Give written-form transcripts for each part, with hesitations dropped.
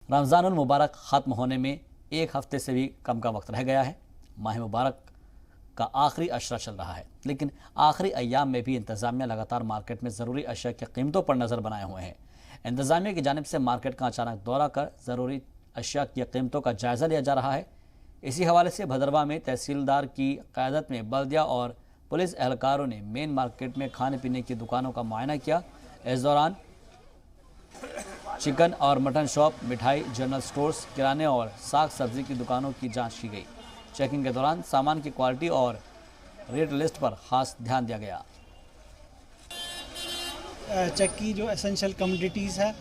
रमज़ानुल मुबारक ख़त्म होने में एक हफ्ते से भी कम का वक्त रह गया है। माह मुबारक का आखिरी अशरा चल रहा है, लेकिन आखिरी अय्याम में भी इंतज़ामिया लगातार मार्केट में ज़रूरी अशिया की कीमतों पर नज़र बनाए हुए हैं। इंतज़ामिया की जानिब से मार्केट का अचानक दौरा कर ज़रूरी अशिया की कीमतों का जायज़ा लिया जा रहा है। इसी हवाले से भदरवा में तहसीलदार की क़यादत में बल्दिया और पुलिस एहलकारों ने मेन मार्केट में खाने पीने की दुकानों का मुआयना किया। इस दौरान चिकन और मटन शॉप, मिठाई, जनरल स्टोर्स, किराने और साग सब्जी की दुकानों की जांच की गई। चेकिंग के दौरान सामान की क्वालिटी और रेट लिस्ट पर खास ध्यान दिया गया। चेक की जो एसेंशियल कमोडिटीज़ है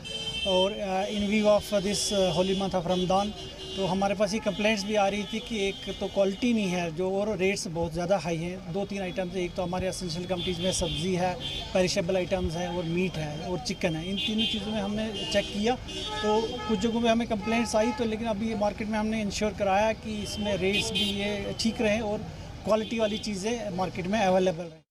और इन view of this Holi month of Ramzan, तो हमारे पास ये कंप्लेंट्स भी आ रही थी कि एक तो क्वालिटी नहीं है जो, और रेट्स बहुत ज़्यादा हाई हैं। 2-3 आइटम्स, एक तो हमारे एसेंशियल कमोडिटीज़ में सब्ज़ी है, पेरिशेबल आइटम्स हैं और मीट है और चिकन है। इन तीनों चीज़ों में हमने चेक किया तो कुछ जगहों में हमें कंप्लेंट्स आई, तो लेकिन अभी मार्केट में हमने इंश्योर कराया कि इसमें रेट्स भी ये ठीक रहें और क्वालिटी वाली चीज़ें मार्केट में अवेलेबल रहें।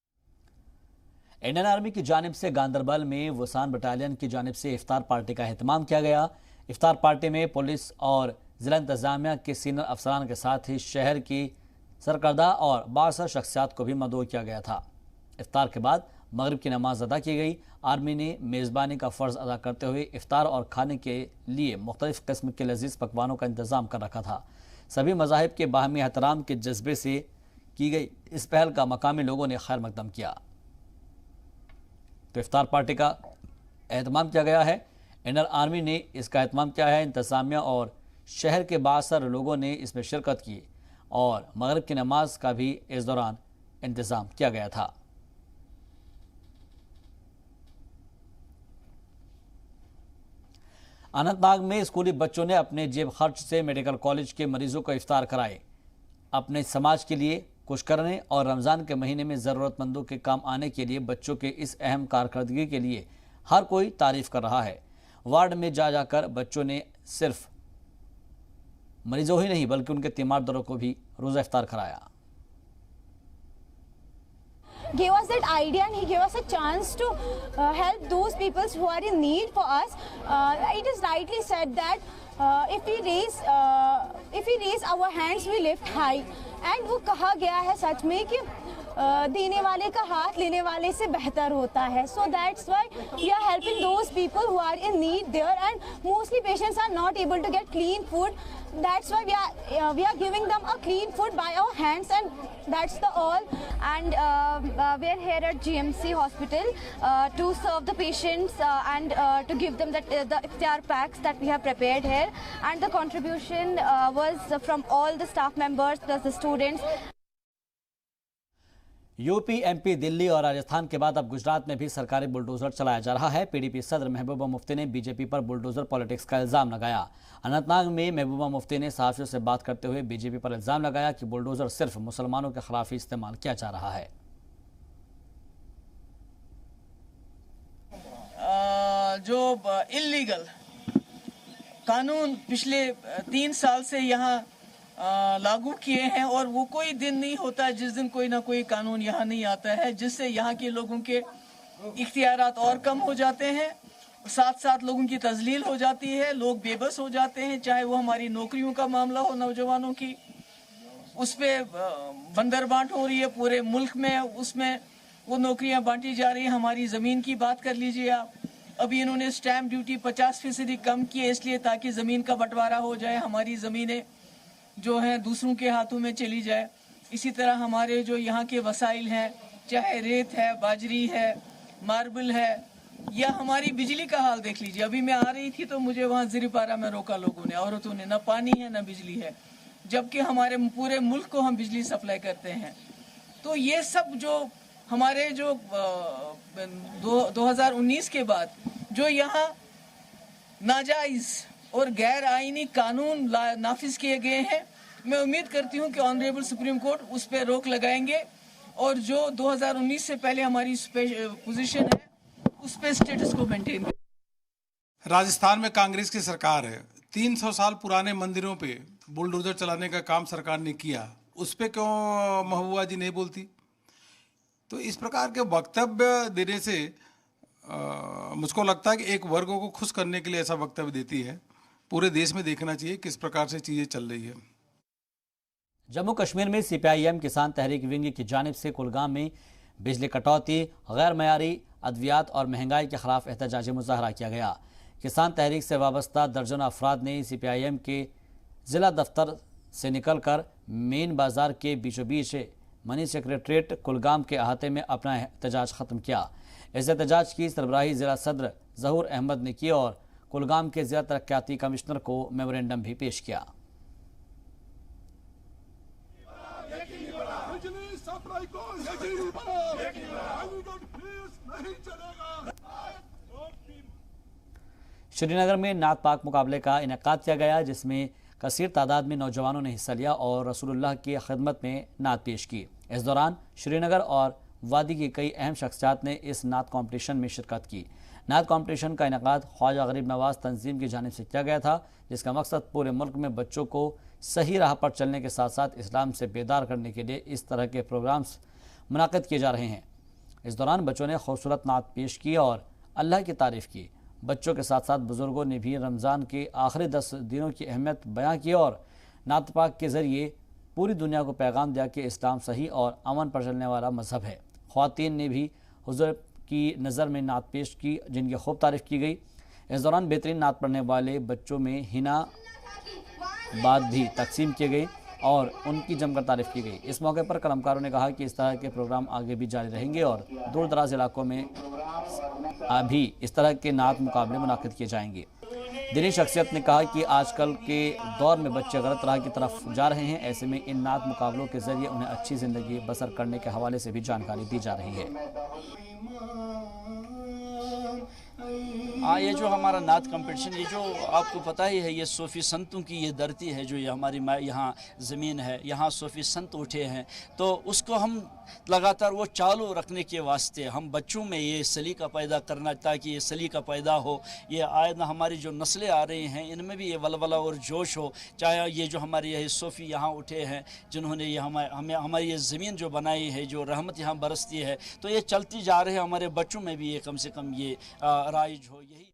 इंडियन आर्मी की जानिब से गांदरबल में वसान बटालियन की जानिब से इफ्तार पार्टी का एहतमाम किया गया। इफ्तार पार्टी में पुलिस और ज़िला इंतज़ामिया के सीनियर अफसरान के साथ ही शहर की सरकर्दा और बासर शख्सियात को भी मदऊ किया गया था। इफ्तार के बाद मगरिब की नमाज अदा की गई। आर्मी ने मेज़बानी का फ़र्ज़ अदा करते हुए इफ्तार और खाने के लिए मुख्तलिफ़ किस्म के लजीज़ पकवानों का इंतज़ाम कर रखा था। सभी मज़ाहिब के बाहमी एहतराम के जज्बे से की गई इस पहल का मकामी लोगों ने खैर मकदम किया। तो इफ्तार पार्टी का एहतमाम किया गया है। इंडियन आर्मी ने इसका एहतमाम किया है। इंतज़ामिया और शहर के बासर लोगों ने इसमें शिरकत की और मगरिब की नमाज का भी इस दौरान इंतज़ाम किया गया था। अनंतनाग में स्कूली बच्चों ने अपने जेब खर्च से मेडिकल कॉलेज के मरीजों को इफ्तार कराए। अपने समाज के लिए कुछ करने और रमज़ान के महीने में ज़रूरतमंदों के काम आने के लिए बच्चों के इस अहम कारकर्दगी के लिए हर कोई तारीफ़ कर रहा है। वार्ड में जाकर बच्चों ने सिर्फ मरीजों ही नहीं बल्कि उनके तीमारदारों को भी रोज़ा इफ्तार कराया। Gave us that idea and he gave us a chance to help those people who are in need for us. It is rightly said that if we raise our hands, we lift high. And वो कहा गया है सच में कि देने वाले का हाथ लेने वाले से बेहतर होता है. So that's why we are helping those people who are in need there, and mostly patients are not able to get clean food. That's why we are giving them a clean food by our hands, and that's the all. And we are here at GMC hospital to serve the patients and to give them the iftar packs that we have prepared here. And the contribution was from all the staff members plus the students. UP, MP, Delhi और राजस्थान के बाद अब गुजरात में भी सरकारी bulldozer चलाया जा रहा है। पीडीपी सदर महबूबा मुफ्ती ने बीजेपी पर बुलडोजर पॉलिटिक्स का इल्जाम लगाया। अनंतनाग में महबूबा मुफ्ती ने सहाफ़ियों से बात करते हुए बीजेपी पर इल्जाम लगाया कि बुलडोजर सिर्फ मुसलमानों के खिलाफ ही इस्तेमाल किया जा रहा है। जो इल्लीगल कानून पिछले 3 साल से यहाँ लागू किए हैं, और वो कोई दिन नहीं होता जिस दिन कोई ना कोई कानून यहाँ नहीं आता है, जिससे यहाँ के लोगों के इख्तियारात और कम हो जाते हैं, साथ साथ लोगों की तजलील हो जाती है, लोग बेबस हो जाते हैं। चाहे वो हमारी नौकरियों का मामला हो, नौजवानों की, उस पर बंदर बांट हो रही है पूरे मुल्क में, उसमें वो नौकरियां बांटी जा रही हैं। हमारी ज़मीन की बात कर लीजिए आप, अभी इन्होंने स्टैम्प ड्यूटी 50% कम की है, इसलिए ताकि ज़मीन का बंटवारा हो जाए, हमारी ज़मीनें जो है दूसरों के हाथों में चली जाए। इसी तरह हमारे जो यहाँ के वसाइल हैं, चाहे रेत है, बाजरी है, मार्बल है, या हमारी बिजली का हाल देख लीजिए। अभी मैं आ रही थी तो मुझे वहाँ ज़िरीपारा में रोका लोगों ने, औरतों ने, ना पानी है ना बिजली है, जबकि हमारे पूरे मुल्क को हम बिजली सप्लाई करते हैं। तो ये सब जो हमारे जो 2019 के बाद जो यहाँ नाजायज़ और गैर आईनी कानून नाफिज किए गए हैं, मैं उम्मीद करती हूं कि ऑनरेबल सुप्रीम कोर्ट उस पर रोक लगाएंगे और जो 2019 से पहले हमारी पोजीशन है उस पर स्टेटस को मेंटेन करें। राजस्थान में कांग्रेस की सरकार है, 300 साल पुराने मंदिरों पे बुलडोजर चलाने का काम सरकार ने किया, उस पर क्यों महबूबा जी नहीं बोलती? तो इस प्रकार के वक्तव्य देने से मुझको लगता है कि एक वर्ग को खुश करने के लिए ऐसा वक्तव्य देती है, पूरे देश में देखना चाहिए किस प्रकार से चीज़ें चल रही है। जम्मू कश्मीर में CPIM किसान तहरीक विंग की जानिब से कुलगाम में बिजली कटौती, गैर मयारी अद्वियात और महंगाई के खिलाफ एहतजाजी मुजाहरा किया गया। किसान तहरीक से वाबस्ता दर्जनों अफराद ने CPIM के ज़िला दफ्तर से निकलकर मेन बाजार के बीचों बीच मनी सेक्रेटरीट कुलगाम के अहाते में अपना एहतजाज ख़त्म किया। इस एहतजाज की सरबराही ज़िला सदर ज़हूर अहमद ने की और कुलगाम के ज़िला तरक्याती कमिश्नर को मेमोरेंडम भी पेश किया। श्रीनगर में नात पाक मुकाबले का इनेकाद किया गया, जिसमें कसीर तादाद में नौजवानों ने हिस्सा लिया और रसूलुल्लाह की खिदमत में नात पेश की। इस दौरान श्रीनगर और वादी की कई अहम शख्सियात ने इस नात कॉम्पिटिशन में शिरकत की। नात कॉम्पिटिशन का इनेकाद ख्वाजा गरीब नवाज तंजीम की जानिब से किया गया था, जिसका मकसद पूरे मुल्क में बच्चों को सही राह पर चलने के साथ साथ इस्लाम से बेदार करने के लिए इस तरह के प्रोग्राम्स मुनाकिद किए जा रहे हैं। इस दौरान बच्चों ने खूबसूरत नात पेश की और अल्लाह की तारीफ़ की। बच्चों के साथ साथ बुज़ुर्गों ने भी रमज़ान के आखिरी 10 दिनों की अहमियत बयां की और नात पाक के ज़रिए पूरी दुनिया को पैगाम दिया कि इस्लाम सही और अमन पर चलने वाला मज़हब है। ख़वातीन ने भी हुज़ूर की नज़र में नात पेश की, जिनकी खूब तारीफ़ की गई। इस दौरान बेहतरीन नात पढ़ने वाले बच्चों में हिना बाद भी तकसीम किए गए और उनकी जमकर तारीफ़ की गई। इस मौके पर कलमकारों ने कहा कि इस तरह के प्रोग्राम आगे भी जारी रहेंगे और दूर दराज इलाकों में भी इस तरह के नात मुकाबले मुनाकिद किए जाएंगे। दीनी शख्सियत ने कहा कि आजकल के दौर में बच्चे गलत राह की तरफ जा रहे हैं, ऐसे में इन नात मुकाबलों के ज़रिए उन्हें अच्छी ज़िंदगी बसर करने के हवाले से भी जानकारी दी जा रही है। हाँ, ये जो हमारा नात कंपटीशन, ये जो आपको पता ही है, ये सूफ़ी संतों की ये धरती है, जो ये हमारी यहाँ ज़मीन है, यहाँ सूफ़ी संत उठे हैं, तो उसको हम लगातार वो चालू रखने के वास्ते हम बच्चों में ये सलीका पैदा करना, ताकि ये सलीका पैदा हो, ये आयद हमारी जो नस्लें आ रही हैं इनमें भी ये वलवला और जोश हो। चाहे ये जो हमारे ये सूफ़ी यहाँ उठे हैं, जिन्होंने ये हमारी ये ज़मीन जो बनाई है, जो रहमत यहाँ बरसती है, तो ये चलती जा रहे हैं, हमारे बच्चों में भी ये कम से कम ये राइज हो। यही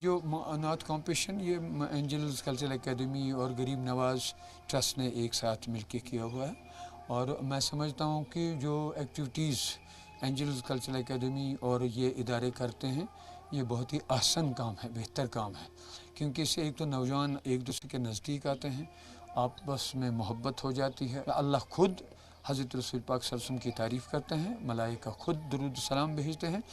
जो नात कॉम्पिटिशन ये एंजल्स कल्चरल एकेडमी और गरीब नवाज ट्रस्ट ने एक साथ मिलकर किया हुआ है, और मैं समझता हूँ कि जो एक्टिविटीज़ एंजल्स कल्चरल एकेडमी और ये इदारे करते हैं, ये बहुत ही आसान काम है, बेहतर काम है, क्योंकि इससे एक तो नौजवान एक दूसरे के नज़दीक आते हैं, आपस में मोहब्बत हो जाती है। अल्लाह खुद हज़रत रसूल पाक सल्लल्लाहु अलैहि वसल्लम की तारीफ़ करते हैं, मलाइका खुद दुरूद सलाम भेजते हैं।